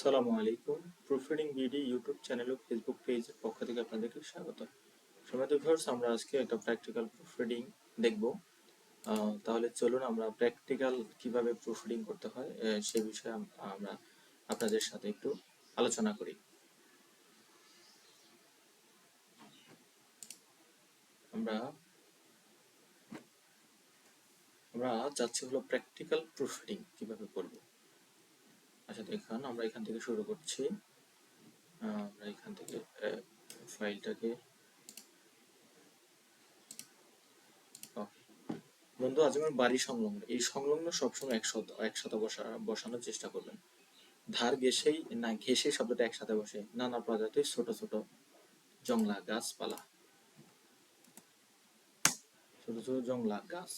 সালামু আলাইকুম। Proofreading BD YouTube channel ও Facebook পেজের পক্ষ থেকে আপনাদেরকে স্বাগত। সম্মানিত ভিউয়ার্স, আমরা আজকে একটা প্র্যাকটিক্যাল প্রুফরিডিং দেখব। তাহলে চলুন আমরা প্র্যাকটিক্যাল কিভাবে প্রুফরিডিং করতে হয় সে বিষয়ে আমরা আপনাদের সাথে একটু আলোচনা করি। আমরা যাচ্ছি হলো প্র্যাকটিক্যাল প্রুফরিডিং কিভাবে করব। আচ্ছা, দেখুন আমরা এখান থেকে শুরু করছি। আমরা এখান থেকে ফাইলটাকে বন্ধু, আজ আমার বাড়ি সংলগ্ন, এই সংলগ্ন সবসময় একসাথে বসানোর চেষ্টা করবেন। ধার ঘেঁষেই না, ঘেঁষে শব্দটা একসাথে বসে। নানা প্রজাতির ছোট ছোট জংলা গাছপালা, ছোট ছোট জংলা গাছ,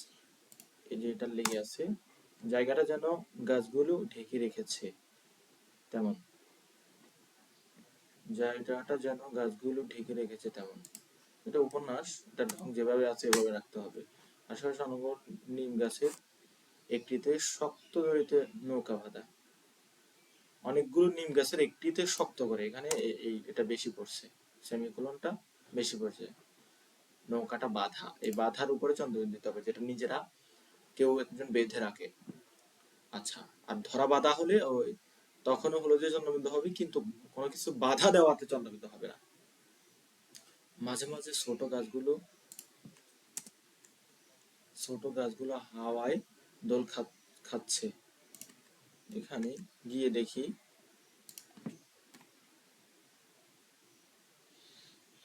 এই যে এটা লেগে আছে, জায়গাটা যেন গাছগুলো ঢেকে রেখেছে তেমন, জায়গাটা যেন গাছগুলো ঢেকে রেখেছে তেমন। এটা উপন্যাস, এটা ঢং যেভাবে আছে এভাবে রাখতে হবে। আশেপাশে অনবর নিম গাছের একটিতে শক্ত দড়িতে নৌকা বাঁধা, অনেকগুলো নিম গাছের একটিতে শক্ত করে, এখানে এই এটা বেশি পড়ছে, সেমিকোলনটা বেশি পড়ছে। নৌকাটা বাঁধা, এই বাঁধার উপরে চন্দ্রবিন্দু দিতে হবে, যেটা নিজেরা কেউ একজন বেঁধে রাখে। আচ্ছা, আর ধরা বাঁধা হলে ওই তখনও হলো যে চন্দ্রবিন্দু হবে, কিন্তু কোনো কিছু বাধা দেওয়াতে চন্দ্রবিন্দু হবে না। মাঝে মাঝে ছোট গাছগুলো হাওয়ায় দোল খাচ্ছে। এখানে গিয়ে দেখি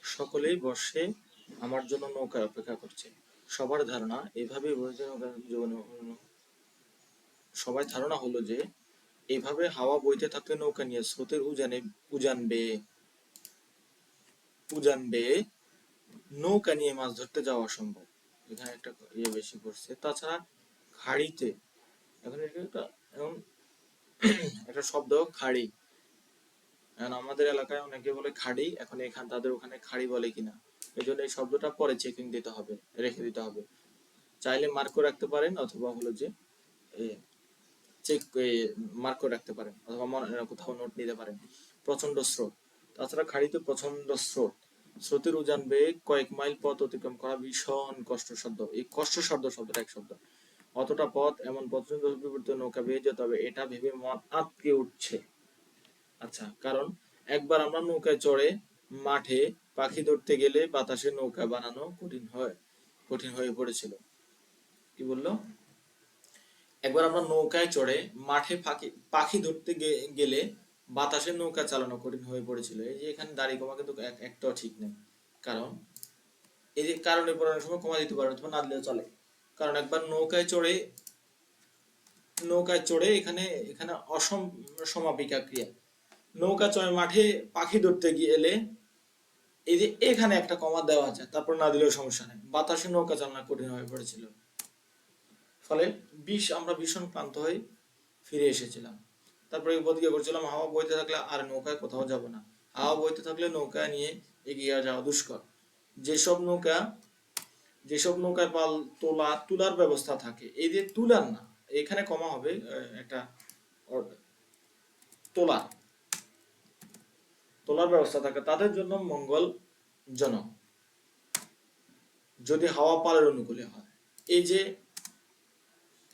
সকলেই বসে আমার জন্য নৌকায় অপেক্ষা করছে। সবার ধারণা এভাবে সবাই ধারণা হলো যে এইভাবে হাওয়া বইতে থাকলে নৌকা নিয়ে স্রোতের উজান বেয়ে নৌকা নিয়ে মাছ ধরতে যাওয়া সম্ভব। এখানে একটা বেশি পড়ছে। তাছাড়া খাড়িতে, এখন একটা শব্দ খাড়ি, এখন আমাদের এলাকায় অনেকে বলে খাড়ি, এখন তাদের ওখানে খাড়ি বলে কিনা, এই জন্য এই শব্দটা পরে চেকিং দিতে হবে, রেখে দিতে হবে। চাইলে মার্ক করে রাখতে পারেন, অথবা হলো যে মার্ক করে রাখতে পারেন, অথবা কোথাও নোট নিতে পারেন। প্রচন্ড স্রোত, তাছাড়া খাড়িতে প্রচন্ড স্রোত, স্রোতের উজান বেয়ে কয়েক মাইল পথ অতিক্রম করা ভীষণ কষ্টসাধ্য। এই কষ্টসাধ্য শব্দটা এক শব্দ। অতটা পথ, এমন প্রচন্ড বিপরীত নৌকা বেয়ে যেতে হবে, এটা ভেবে মন আঁতকে উঠছে। আচ্ছা, কারণ একবার আমরা নৌকায় চড়ে মাঠে পাখি ধরতে গেলে বাতাসে নৌকা বানানো কঠিন হয়ে পড়েছিল। কি বললো? একবার আমরা নৌকায় চড়ে মাঠে পাখি ধরতে গেলে বাতাসে নৌকা চালানো কঠিন হয়ে পড়েছিল। এই যে এখানে দাড়ি কমা কিন্তু একটাও ঠিক নেই, কারণ এই যে কারণে পড়ানোর সময় কমা দিতে পারে অথবা না দিলেও চলে। কারণ একবার নৌকায় চড়ে এখানে এখানে সমাপিকা ক্রিয়া, নৌকা চড়ে মাঠে পাখি ধরতে গেলে এই যে এখানে একটা কমা দেওয়া যায়, তারপর না দিলেও সমস্যা নেই। বাতাসে নৌকা চালানো কঠিন হয়ে পড়েছিল, ফলে আমরা ভীষণ ক্লান্ত হয়ে ফিরে এসেছিলাম। তারপরে প্রতিজ্ঞা করছিলাম, হাওয়া বইতে থাকলে আর নৌকায় কোথাও যাব না। হাওয়া বইতে থাকলে নৌকা নিয়ে এগিয়ে যাওয়া দুষ্কর। যেসব নৌকায় পাল তুলার ব্যবস্থা থাকে, এই যে তুলার না, এখানে কমা হবে একটা তোলার ব্যবস্থা থাকে, তাদের জন্য মঙ্গলজনক যদি হাওয়া পালের অনুকূলে হয়। এই যে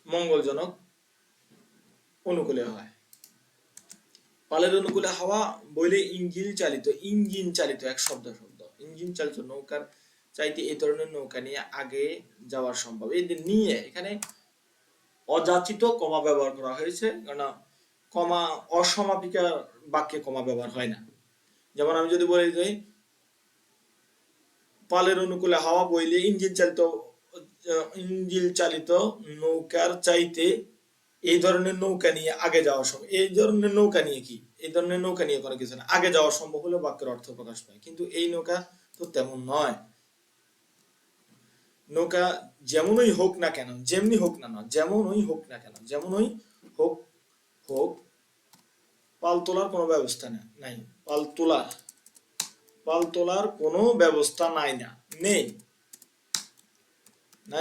মঙ্গলজনক অনুকূলে হয়, পালের অনুকূলে হাওয়া বইলে ইঞ্জিন চালিত এক শব্দ ইঞ্জিন চালিত নৌকার চাইতে এই ধরনের নৌকা নিয়ে আগে যাওয়া সম্ভব। এই নিয়ে এখানে অযাচিত কমা ব্যবহার করা হয়েছে, কারণ কমা অসমাপিকা বাক্যে কমা ব্যবহার হয় না। যেমন আমি যদি বলি যে পালের অনুকূলে হাওয়া বইলে ইঞ্জিন চালিত নৌকার চাইতে এই ধরনের নৌকা নিয়ে আগে যাওয়া সম্ভব। এই ধরনের নৌকা নিয়ে কি, এই ধরনের নৌকা নিয়ে কোনো কিছু না, আগে যাওয়া সম্ভব হলে বাক্যের অর্থ প্রকাশ পায়। কিন্তু এই নৌকা তো তেমন নয়। নৌকা যেমনই হোক না কেন, যেমনই হোক পাল তোলার কোনো ব্যবস্থা নাই। পাল তোলার কোনো ব্যবস্থা নেই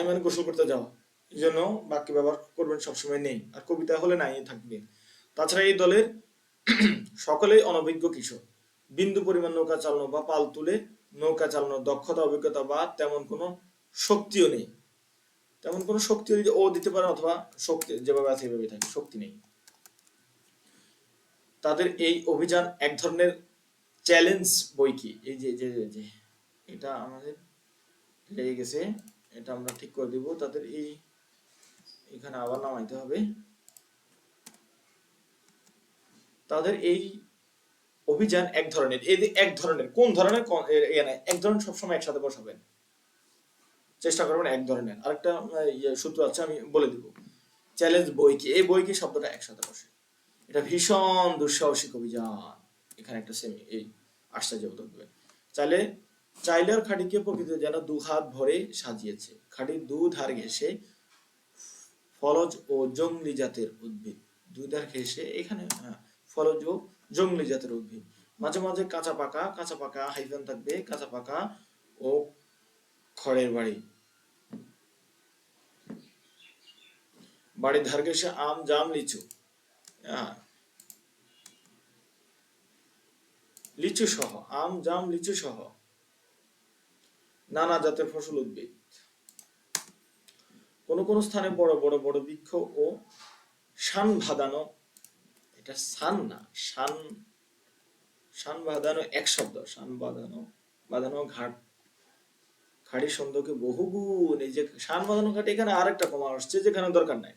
মানে গোসল করতে যাওয়া, এই জন্য বাক্য ব্যবহার করবেন সবসময় নেই, আর কবিতা হলে নাই থাকবে। তাছাড়া এই দলের সকলেই অনভিজ্ঞ কিশোর, বিন্দু পরিমাণ নৌকা চালানো বা পাল তুলে নৌকা চালানোর দক্ষতা অভিজ্ঞতা বা তেমন কোনো শক্তিও নেই। তেমন কোনো শক্তিও ও দিতে পারে, অথবা শক্তি যেভাবে আছে এভাবে থাকে, শক্তি নেই। তাদের এই অভিযান এক ধরনের চ্যালেঞ্জ বই কি, এই যে যে যে এটা আমাদের লেগে গেছে, এটা আমরা ঠিক করে দিব। তাদের এই এখানে আবার নামাইতে হবে। তাদের এই অভিযান এক ধরনের, এই যে এক ধরনের, কোন ধরনের, এক ধরনের সবসময় একসাথে বসাবেন, চেষ্টা করবেন এক ধরনের। আরেকটা সূত্র আছে, আমি বলে দিব। চ্যালেঞ্জ বই কি, এই বই কি শব্দটা একসাথে বসে। এটা ভীষণ দুঃসাহসিক অভিযান। এখানে একটা সেমি এই আশ্চর্য উত্তর দেবে। চাইলে খাড়িকে প্রকৃতি যেন দু হাত ভরে সাজিয়েছে, খাড়ির দু ধার ঘেঁষে ফলজ ও জংলি জাতের উদ্ভিদ, দুই ধার ঘেঁষে এখানে ফলজ ও জংলি জাতের উদ্ভিদ, মাঝে মাঝে কাঁচা পাকা হাইফেন থাকবে, কাঁচা পাকা ও খড়ের বাড়ি, বাড়ির ধার ঘেঁষে আম জাম লিচু, লিচু সহ, আম জাম লিচু সহ নানা জাতের ফসল উদ্ভিদ, কোন কোন স্থানে বড় বড় বৃক্ষ ও শান বাঁধানো, এটা শান না, শান বাঁধানো এক শব্দ, শান বাঁধানো ঘাট, খাড়ি সৌন্দর্যকে বহুগুণ, এই যে শান বাঁধানো ঘাট, এখানে আরেকটা কমা আসছে যেখানে দরকার নাই।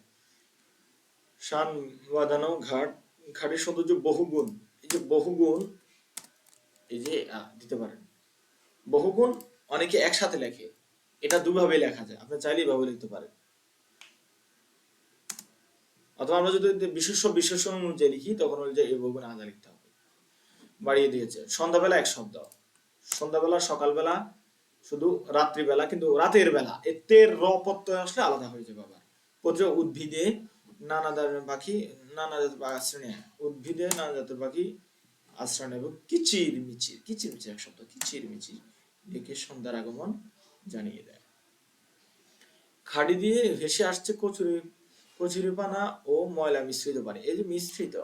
শান বাঁধানো ঘাট, খাড়ির সৌন্দর্য বহুগুণ, এই যে বহুগুণ, এই যে দিতে পারেন বহুগুণ, অনেকে একসাথে লেখে, এটা দুভাবে লেখা যায়, আপনি চাইলে এভাবে লিখতে পারেন, অথবা আমরা যদি বিশেষণ অনুযায়ী লিখি তখন ওই যে এই বহুগুণ আলাদা লিখতে হবে। বাড়িয়ে দিয়েছে, সন্ধ্যাবেলা এক শব্দ, সন্ধ্যাবেলা, সকালবেলা, শুধু রাত্রিবেলা, কিন্তু রাতের বেলা এতের র প্রত্যয় আসলে আলাদা হয়ে যাবে। আবার পত্র উদ্ভিদে নানা ধরনের পাখি, নানা জাতের আশ্রয়, উদ্ভিদে নানা জাতের পাখি আশ্রয় নেব, কিচির মিচির এক শব্দ, কিচির মিচির ডেকে সন্ধ্যার আগমন জানিয়ে দেয়। খাড়ি দিয়ে ভেসে আসছে কচুরিপানা ও ময়লা মিশ্রিত পানি, এই যে মিশ্রিত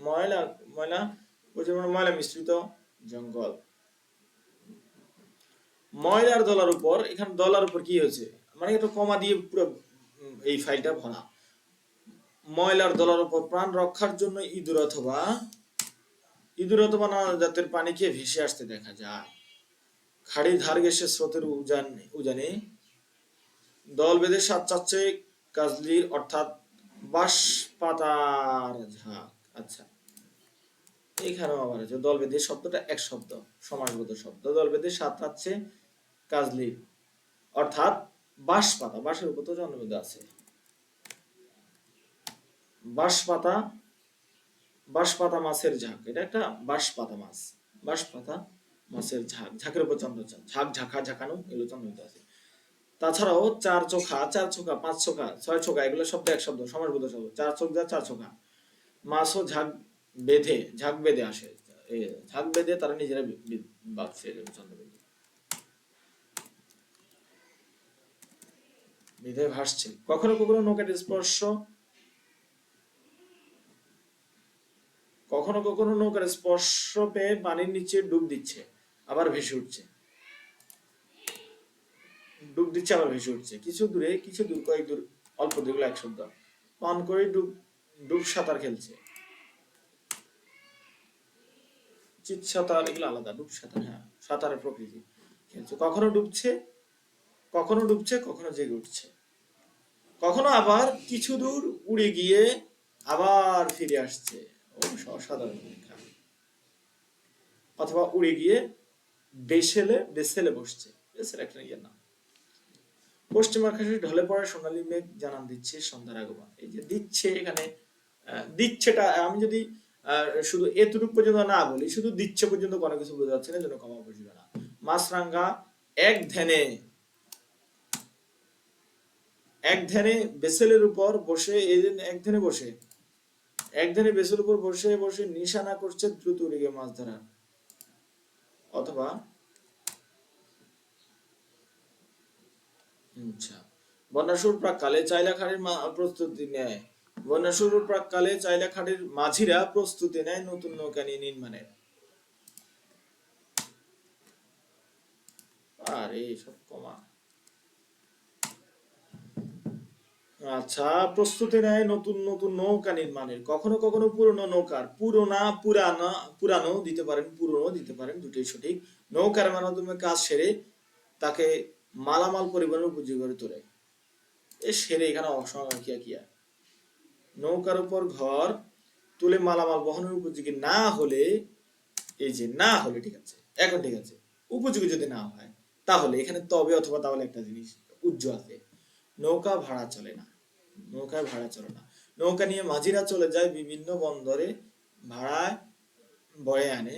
ময়লা মিশ্রিত জঙ্গল, ময়লার দলার উপর, এখানে দলার উপর কি হয়েছে, মানে এটা কমা দিয়ে পুরো এই ফাইলটা ভরা। ময়লার দলার উপর প্রাণ রক্ষার জন্য ইঁদুর অথবা নানা জাতের পানিকে ভেসে আসতে দেখা যায়। খাড়ির ধার ঘেঁষে স্রোতের উজানে দল বেঁধে সাত চাচ্ছে কাজলির, অর্থাৎ বাঁশ পাতার ঝাঁক। আচ্ছা, এইখানেও আবার আছে দল বেঁধে, শব্দটা এক শব্দ, সমাসবদ্ধ শব্দ, দল বেঁধে সাত চাচ্ছে কাজলির, অর্থাৎ বাঁশ পাতা, বাঁশের উপর তো জন্মবিন্দু আছে, বাঁশ পাতা মাছের ঝাঁক, এটা একটা বাঁশ পাতা মাছের ঝাঁক, ঝাঁকের উপর চন্দ্রচাঁদ, ঝাঁকানো, এগুলো চন্দ্রবিন্দু আছে। তাছাড়াও চার চোখা, পাঁচ চোখা, ছয় চোখা, এগুলো শব্দ এক শব্দ, সমাসবদ্ধ শব্দ, চার চোখ যা চার চোখা, মাছও ঝাঁক বেঁধে আসে, ঝাঁক বেঁধে তারা নিজেরা বাঁধছে, চন্দ্রবিন্দু বেঁধে ভাসছে। কখনো কখনো নৌকার স্পর্শ পেয়ে পানির নিচে ডুব দিচ্ছে, আবার ভেসে উঠছে, আবার ভেসে উঠছে, কিছু দূর, কয়েক দূর, অল্প দূর, এক শব্দ, পান করে ডুব সাঁতার খেলছে, চিৎ সাঁতার, এগুলো আলাদা, ডুব সাঁতার, হ্যাঁ, সাঁতারের প্রকৃতি খেলছে, কখনো ডুবছে, কখনো জেগে উঠছে, কখনো আবার কিছু দূর উড়ে গিয়ে আবার ফিরে আসছে, অসাধারণ, অথবা উড়ে গিয়ে বেসেলে বসছে, একটা ইয়ের নাম। পশ্চিম আকাশে ঢলে পড়া সোনালী মেঘ জানান দিচ্ছে সন্ধ্যার আগমন, এই যে দিচ্ছে, এখানে দিচ্ছেটা আমি যদি শুধু এতটুকু পর্যন্ত না বলি, শুধু দিচ্ছে পর্যন্ত কোনো কিছু বোঝা যাচ্ছে না, যেন কমা বুঝবে না। মাছরাঙ্গা এক ধ্যানে বেসেলের উপর বসে, এক ধ্যানে বেসেলের উপর বসে নিশানা করছে দ্রুত উড়ে গিয়ে মাছ ধরার, অথবা আচ্ছা, বন্যাসুর প্রাককালে চাইলা খাড়ির প্রস্তুতি নেয়, বন্যা শুরুর প্রাক্কালে চাইলা খাড়ির মাঝিরা প্রস্তুতি নেয় নতুন নৌকা নিয়ে নির্মাণের। আরে সব কমা। আচ্ছা, প্রস্তুতি নেয় নতুন নতুন নৌকা নির্মাণের। কখনো কখনো পুরনো নৌকার পুরানো দিতে পারেন, পুরনো দিতে পারেন, দুটোই সঠিক। নৌকার মাধ্যমে কাজ সেরে তাকে মালামাল পরিবহনের উপযোগী করে তোলে। এ সেরে এখানে অসংখ্য কিয়া নৌকার উপর ঘর তুলে মালামাল বহনের উপযোগী না হলে, এই যে না হলে, ঠিক আছে, এখন ঠিক আছে, উপযোগী যদি না হয় তাহলে এখানে তবে অথবা তাহলে একটা জিনিস উজ্জ্বল আছে, নৌকা ভাড়া চলে না, নৌকায় ভাড়া চলে না। নৌকা নিয়ে মাঝিরা চলে যায় বিভিন্ন বন্দরে, ভাড়ায় বয়ে আনে।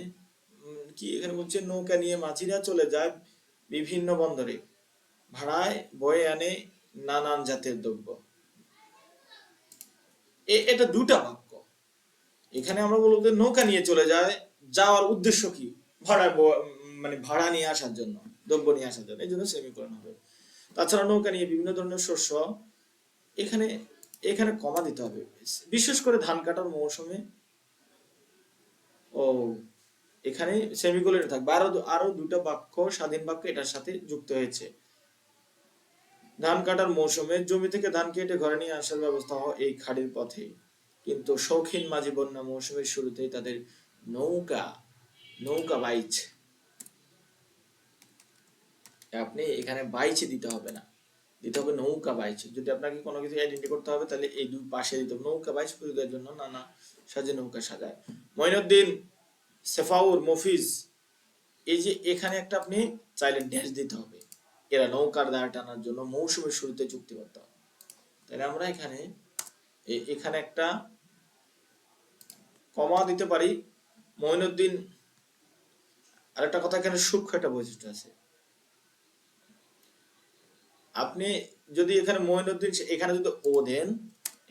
কি এখানে বলছে, নৌকা নিয়ে মাঝিরা চলে যায় বিভিন্ন বন্দরে, ভাড়ায় বয়ে আনে নানান জাতের দ্রব্য। এটা দুটা বাক্য। এখানে আমরা বলবো যে নৌকা নিয়ে চলে যায়, যাওয়ার উদ্দেশ্য কি, মানে ভাড়া নিয়ে আসার জন্য, দ্রব্য নিয়ে আসার জন্য, এই জন্য সেমিকোলন হবে। তাছাড়া নৌকা নিয়ে বিভিন্ন ধরনের শস্য, এখানে এখানে কমা দিতে হবে, বিশেষ করে ধান কাটার মৌসুমে। ও এখানে সেমিকোলন থাকবে। আরো দুটো বাক্য, স্বাধীন বাক্য এটার সাথে যুক্ত হয়েছে। ধান কাটার মৌসুমে জমি থেকে ধান কেটে ঘরে নিয়ে আসার ব্যবস্থা হয় এই খাড়ির পথে, কিন্তু শৌখিন মাঝি বন্যা মৌসুমের শুরুতেই তাদের নৌকা নৌকা বাইচ, আপনি এখানে বাইচে দিতে হবে না, দিতে হবে নৌকা বাইচ। যদি আপনাকে কোনো কিছু আইডেন্টি করতে হবে তাহলে এই দুই পাশে দিতে হবে। নৌকা বাইচ পরিচয়ের জন্য নানা সাজে নৌকা সাজায়। মঈনুদ্দিন, সেফাউর, মফিজ, এই যে এখানে একটা আপনি চাইলে ড্যাশ দিতে হবে, এরা নৌকার দাঁড় টানার জন্য মৌসুমের শুরুতে চুক্তিবদ্ধ। তাহলে আমরা এখানে এখানে একটা কমা দিতে পারি। মঈনুদ্দিন, আরেকটা কথা, এখানে সূক্ষ্ম একটা বৈশিষ্ট্য আছে। আপনি যদি এখানে মঈনুদ্দিন, এখানে যদি ও দেন,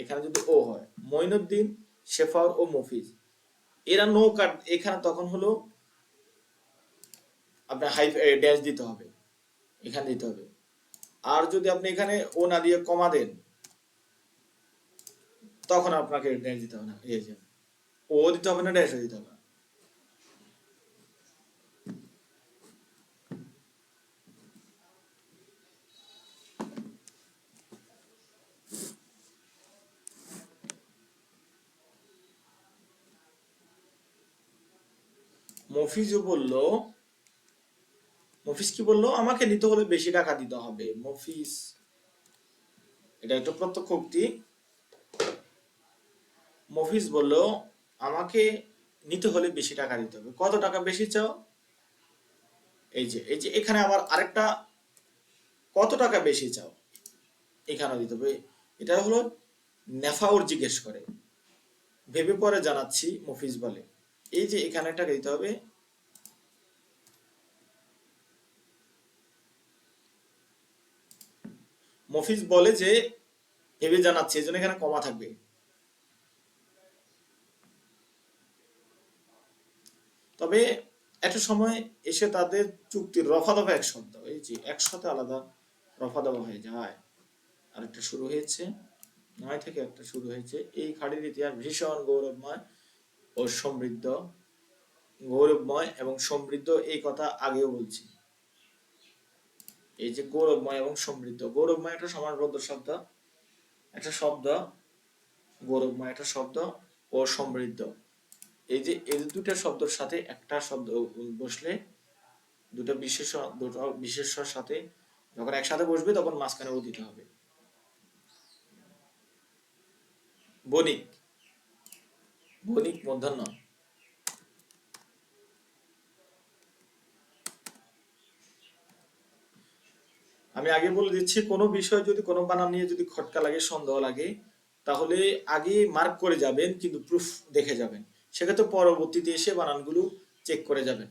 এখানে যদি ও হয়, মঈনুদ্দিন, শেফাউর ও মফিজ, এরা নৌকা, এখানে তখন হলো আপনার ড্যাশ দিতে হবে, এখানে দিতে হবে। আর যদি আপনি এখানে ও না দিয়ে কমা দেন, তখন আপনাকে ড্যাশ দিতে হবে না, এই যে ও দিতে হবে না, ড্যাশ দিতে হবে না। মফিজও বলল, মফিজ কি বললো, আমাকে নিতে হলে বেশি টাকা দিতে হবে। মফিজ, এটা একটা প্রত্যক্ষ উক্তি। মফিজ বলল, আমাকে নিতে হলে বেশি টাকা দিতে হবে। কত টাকা বেশি চাও? এই যে এখানে আবার আরেকটা, কত টাকা বেশি চাও, এখানে দিতে হবে। এটা হলো নেফাউর জিজ্ঞেস করে, ভেবে পরে জানাচ্ছি, মফিজ বলে। এই যে এখানে টাকা দিতে হবে। মফিজ বলে যে ভেবে জানাচ্ছি, এই জন্য এখানে কমা থাকবে। তবে একটা সময় এসে তাদের চুক্তির রফা দফা এক শব্দ, এই যে একসাথে আলাদা রফা দফা হয়ে যায়। আরেকটা শুরু হয়েছে, 9 থেকে একটা শুরু হয়েছে। এই খাড়ির ইতিহাস ভীষণ গৌরবময় ও সমৃদ্ধ। গৌরবময় এবং সমৃদ্ধ, এই কথা আগেও বলছি। এই যে গৌরবময় এবং সমৃদ্ধ, গৌরবময় একটা সমাসবদ্ধ শব্দ, একটা শব্দ, গৌরবময় একটা শব্দ, ও সমৃদ্ধ, এই যে এই দুটা শব্দের সাথে একটা শব্দ বসলে, দুটো বিশেষ্যর সাথে যখন একসাথে বসবে তখন মাঝখানে ও দিতে হবে। বণিক, বণিক মূর্ধন্য। আমি আগে বলে দিচ্ছি, কোনো বিষয় যদি কোনো বানান নিয়ে যদি খটকা লাগে, সন্দেহ লাগে, তাহলে আগে মার্ক করে যাবেন, কিন্তু প্রুফ দেখে যাবেন। সেক্ষেত্রে পরবর্তীতে এসে বানানগুলো চেক করে যাবেন।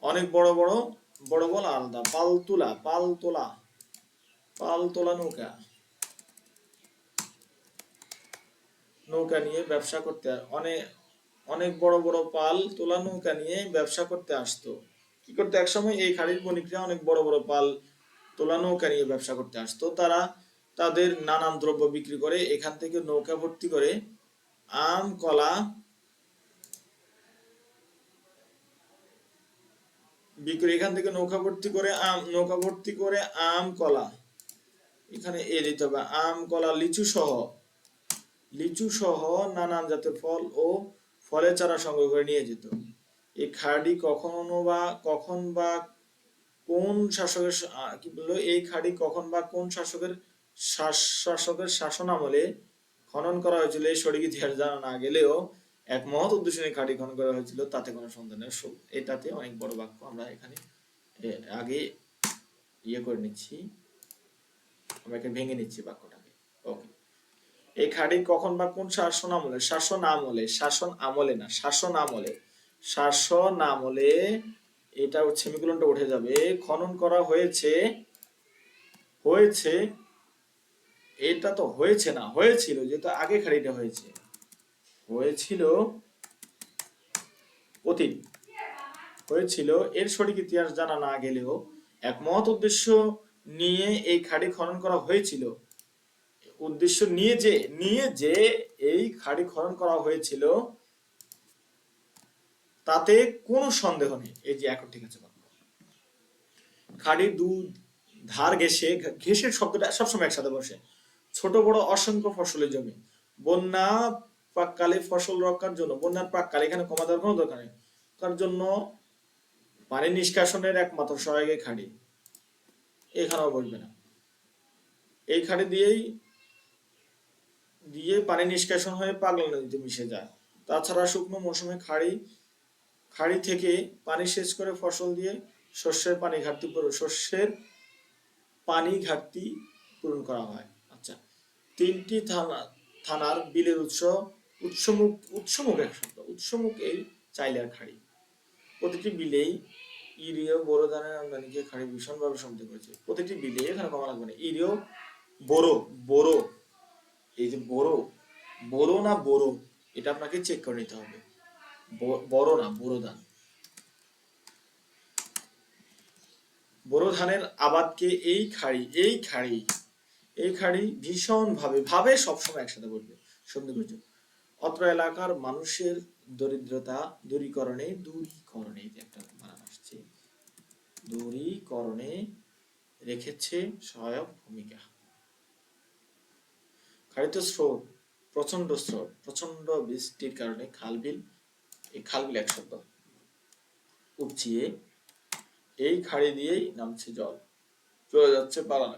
অনেক বড় বড় বল আলাদা। পালতোলা, পালতোলা, পালতোলা নৌকা, নৌকা নিয়ে ব্যবসা করতে, অনেক অনেক বড় বড় পাল তোলা নৌকা নিয়ে ব্যবসা করতে আসতো। কি করতে, একসময় এই খাড়ির বণিকরা অনেক বড় বড় পাল তোলা নৌকা নিয়ে ব্যবসা করতে আসতো। তারা তাদের নানান দ্রব্য বিক্রি করে, এখান থেকে নৌকা ভর্তি করে আম কলা বিক্রি, এখান থেকে নৌকা ভর্তি করে আম কলা, এখানে এ দিতে হবে, আম কলা লিচু সহ নানান জাতের ফল ও ফলের চারা সংগ্রহ করে নিয়ে যেত। এই খাড়ি কখন বা কোন শাসকের কি বললো, এই খাড়ি কখন বা কোন শাসকের শাসন আমলে খনন করা হয়েছিল এই সঠিক ইতিহাস জানা না গেলেও এক মহৎ উদ্দেশ্য নিয়ে খাড়ি খনন করা হয়েছিল, তাতে কোনো সন্দেহের সুযোগ। এটাতে অনেক বড় বাক্য, আমরা এখানে আগে করে নিচ্ছি, আমরা এখানে ভেঙে নিচ্ছি বাক্যটাকে। ওকে, এই খাড়ি কখন বা কোন শাসন আমলে এটা সেমিকোলনটা উঠে যাবে, খনন করা হয়েছে, এটা তো হয়েছে না, হয়েছিল, যেহেতু আগে খাড়িটা হয়েছিল অতীত হয়েছিল, এর সঠিক ইতিহাস জানা না গেলেও এক মহৎ উদ্দেশ্য নিয়ে এই খাড়ি খনন করা হয়েছিল, উদ্দেশ্য নিয়ে যে এই খাড়ি খনন করা হয়েছিল তাতে কোনো সন্দেহ নেই। এই যে এখন ঠিক আছে, খাড়ির দু ধার ঘেঁষের শব্দটা সবসময় একসাথে বসে। ছোট বড় অসংখ্য ফসলের জমি, বন্যা প্রাককালে ফসল রক্ষার জন্য, বন্যার প্রাককালে, এখানে কমা দেওয়ার কোনো দরকার নেই, তার জন্য পানি নিষ্কাশনের একমাত্র সহায়ক খাড়ি, এখানেও বলবে না, এই খাড়ি দিয়ে পানি নিষ্কাশন হয়ে পাগলা নদীতে মিশে যায়। তাছাড়া শুকনো মৌসুমে খাড়ি থেকে পানি সেচ করে ফসল দিয়ে শস্যের পানি ঘাটতি পূরণ করা হয়। আচ্ছা, 3টি থানার বিলের উৎসমুখ এই চাইলার খাড়ি। প্রতিটি বিলেই ইরিও বোরো ধানের আমদানিকে খাড়ি ভীষণভাবে সমৃদ্ধ করেছে। প্রতিটি বিলে, এখানে কমা লাগবে না, ইরিও বোরো, এই যে বোরো না বোরো, এটা আপনাকে চেক করে নিতে হবে, বড় না, বোরো ধান। বোরো ধানের আবাদকে এই খাড়ি ভীষণ ভাবে সবসময় একসাথে বলবে, সন্ধি করছে। অত্র এলাকার মানুষের দরিদ্রতা দূরীকরণে একটা মান আসছে, দূরীকরণে রেখেছে সহায়ক ভূমিকা। খাড়িত স্রোত, প্রচন্ড বৃষ্টির কারণে খালবিল এক শব্দ উপচিয়ে এই খাড়ি দিয়েই নামছে জল, চলে যাচ্ছে পালানো,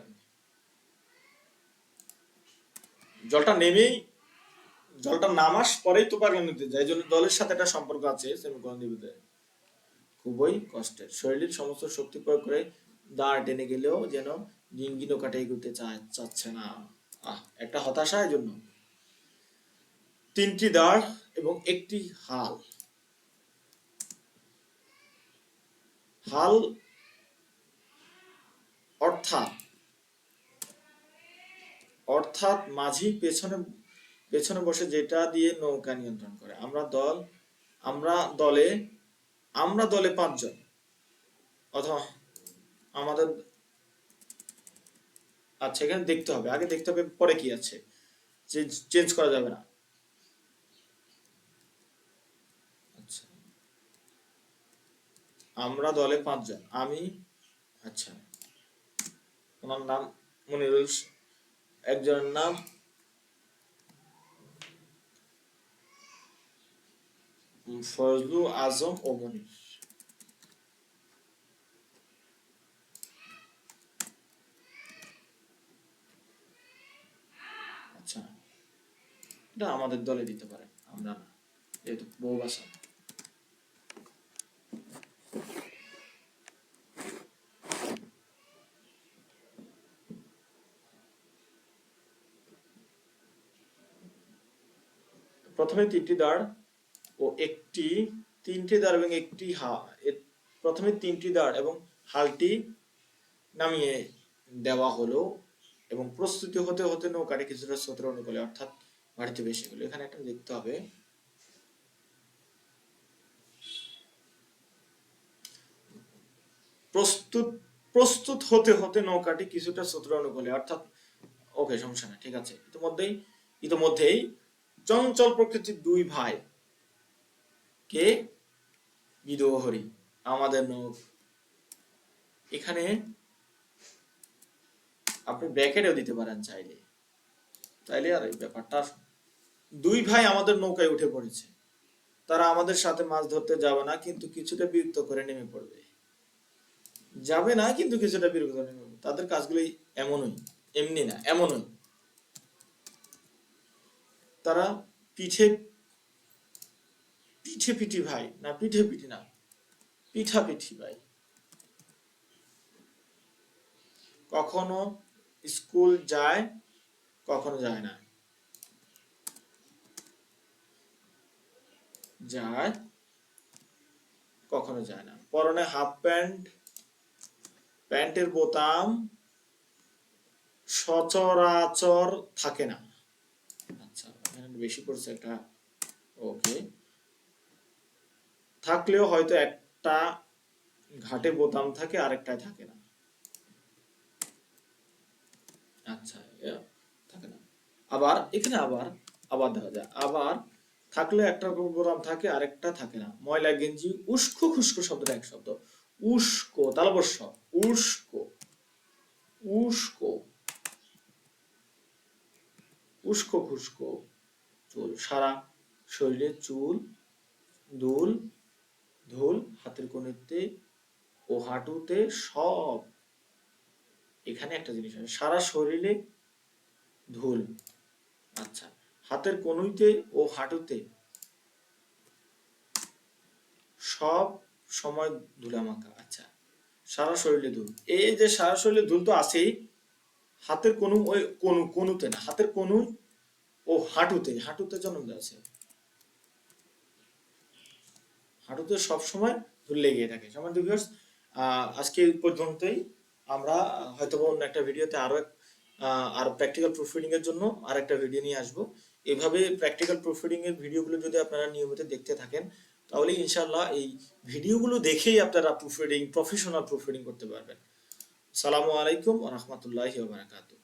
জলটা নামাস পরেই তো পাগলা নদীতে যায়, এই জন্য দলের সাথে একটা সম্পর্ক আছে, সেমিকোলন দিবে। খুবই কষ্টের, শরীরের সমস্ত শক্তি প্রয়োগ করে দাঁড় টেনে গেলেও যেন ডিঙ্গি নৌকাটা এগোতে চাচ্ছে না, একটা হতাশার জন্য। 3টি দাঁড় এবং একটি হাল অর্থাৎ মাঝি পেছনে বসে, যেটা দিয়ে নৌকা নিয়ন্ত্রণ করে। আমরা দলে 5 জন, অথবা আমাদের, আচ্ছা এখানে দেখতে হবে, আগে দেখতে হবে পরে কি আছে, চেঞ্জ করা যাবে না। আচ্ছা, আমরা দলে 5 জন, আমি, আচ্ছা ওনার নাম মনিরুল, একজনের নাম ফজলু আজম ও মনির। আচ্ছা, এটা আমাদের দলে দিতে পারেন, আমরা না, যেহেতু বহু ভাষা। প্রথমে 3টি দাঁড় ও তিনটি দাঁড় এবং একটি প্রথমে 3টি দাঁড় এবং হালটি নামিয়ে দেওয়া হলো এবং প্রস্তুতি হতে হতে নৌকাটি কিছুটা স্রোতের অনুকূলে, অর্থাৎ ভারীতে বেশি হলো। এখানে একটা দেখতে হবে, প্রস্তুত হতে হতে নৌকাটি কিছুটা স্রোতের অনুকূলে, অর্থাৎ ওকে, সমস্যা না, ঠিক আছে। ইতোমধ্যেই চঞ্চল প্রকৃতির দুই ভাই, কে? বিদোহরি, আমাদের নৌক। এখানে আপনি ব্র্যাকেটও দিতে পারেন চাইলে, আর এই ব্যাপারটা, দুই ভাই আমাদের নৌকায় উঠে পড়েছে, তারা আমাদের সাথে মাছ ধরতে যাবে না, কিন্তু কিছুটা বিরক্ত করে নেমে পড়বে। যাবে না, কিন্তু কিছুটা বিরক্ত করে নেমে পড়বে। তাদের কাজগুলোই এমনই, এমনি না, এমনই। তারা পিঠে পিঠে পিঠি ভাই না, পিঠে পিঠি না, পিঠা পিঠি ভাই। কখনো স্কুল যায়, কখনো যায় না। যায়, কখনো যায় না। পরনে হাফ প্যান্ট, প্যান্টের বোতাম সচরাচর থাকে না। আচ্ছা, বেশি পড়ছে একটা। ওকে, থাকলেও হয়তো একটা ঘাটে বোতাম থাকে, আরেকটায় থাকে না। আচ্ছা, থাকে না। আবার এখানে আবার দেখা যায়, আবার থাকলে একটা বোতাম থাকে, আরেকটা থাকে না। ময়লা গেঞ্জি, উস্কো খুস্কো শব্দটা এক শব্দ। উস্কো, তালবস্য, উস্কো, উস্কো, উস্কো খুস্কো। চুল, সারা শরীরে চুল, দুল, ধুল, হাতের কনুইতে ও হাঁটুতে সব। এখানে একটা জিনিস আছে, সারা শরীরে ধুল। আচ্ছা, হাতের কনুইতে ও হাঁটুতে সব সময় ধুলামাখা। আচ্ছা, সারা শরীরে ধুল, এই যে সারা শরীরে ধুল তো আছেই, হাতের কনু, ওই কনুতে না, হাতের কনু ও হাঁটুতে, হাঁটুতে জন্ম আছে, হাঁটুতে সব সময় ধুল লেগে থাকে। সম্মানিত ভিউয়ার্স, আজকে এই পর্যন্তই। আমরা হয়তো অন্য একটা ভিডিওতে আর প্র্যাকটিক্যাল প্রুফ রিডিং এর জন্য আরেকটা ভিডিও নিয়ে আসব। এভাবে প্র্যাকটিক্যাল প্রুফ রিডিং এর ভিডিওগুলো যদি আপনারা নিয়মিত দেখতে থাকেন, তাহলে ইনশাআল্লাহ এই ভিডিওগুলো দেখেই আপনারা proof reading, professional proof reading করতে পারবেন। আসসালামু আলাইকুম ওয়া রাহমাতুল্লাহি ওয়া বারাকাতুহু।